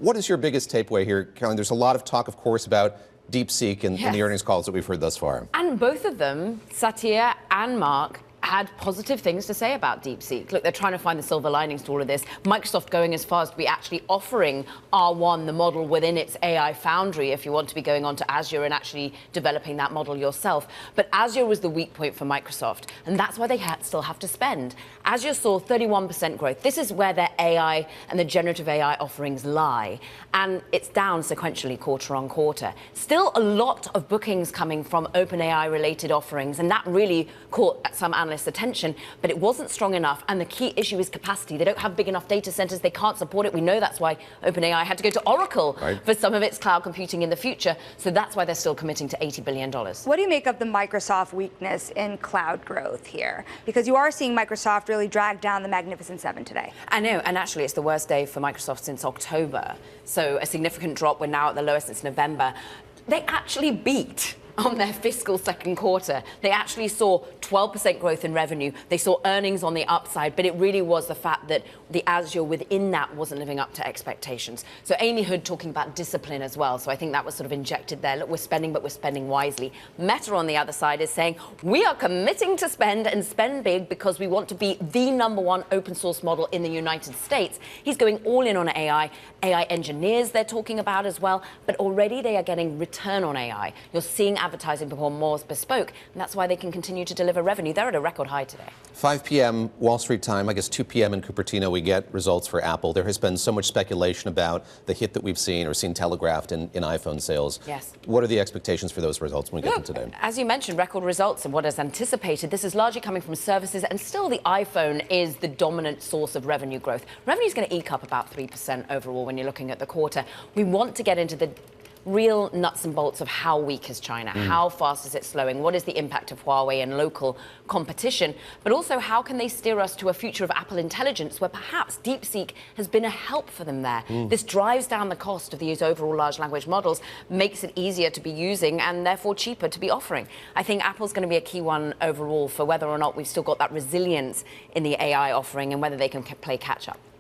What is your biggest takeaway here, Caroline? There's a lot of talk, of course, about DeepSeek in the earnings calls that we've heard thus far. And both of them, Satya and Mark, had positive things to say about DeepSeek. Look, they're trying to find the silver linings to all of this. Microsoft going as far as to be actually offering R1, the model within its AI foundry, if you want to be going on to Azure and actually developing that model yourself. But Azure was the weak point for Microsoft, and that's why they still have to spend. Azure saw 31% growth. This is where their AI and the generative AI offerings lie. And it's down sequentially quarter on quarter. Still a lot of bookings coming from OpenAI related offerings, and that really caught some analysts' attention, but it wasn't strong enough. And the key issue is capacity. They don't have big enough data centers. They can't support it. We know that's why OpenAI had to go to Oracle for some of its cloud computing in the future. So that's why they're still committing to $80 billion. What do you make of the Microsoft weakness in cloud growth here? Because you are seeing Microsoft really drag down the Magnificent Seven today. I know, and actually it's the worst day for Microsoft since October. So a significant drop. We're now at the lowest since November. They actually beat on their fiscal second quarter. They actually saw 12% growth in revenue. They saw earnings on the upside, but it really was the fact that the Azure within that wasn't living up to expectations. So Amy Hood talking about discipline as well. So I think that was sort of injected there. Look, we're spending, but we're spending wisely. Meta on the other side is saying, we are committing to spend and spend big because we want to be the #1 open source model in the United States. He's going all in on AI. AI engineers they're talking about as well, but already they are getting return on AI. You're seeing advertising become more bespoke, and that's why they can continue to deliver revenue. They're at a record high today. 5 p.m. Wall Street time, I guess 2 p.m. in Cupertino, we get results for Apple. There has been so much speculation about the hit that we've seen or seen telegraphed in iPhone sales. Yes. What are the expectations for those results when we get them today? As you mentioned, record results and what is anticipated. This is largely coming from services, and still the iPhone is the dominant source of revenue growth. Revenue is going to eke up about 3% overall when you're looking at the quarter. We want to get into the real nuts and bolts of how weak is China, how fast is it slowing, what is the impact of Huawei and local competition, but also how can they steer us to a future of Apple Intelligence where perhaps DeepSeek has been a help for them there. This drives down the cost of these overall large language models, makes it easier to be using and therefore cheaper to be offering. I think Apple's going to be a key one overall for whether or not we've still got that resilience in the AI offering and whether they can play catch up.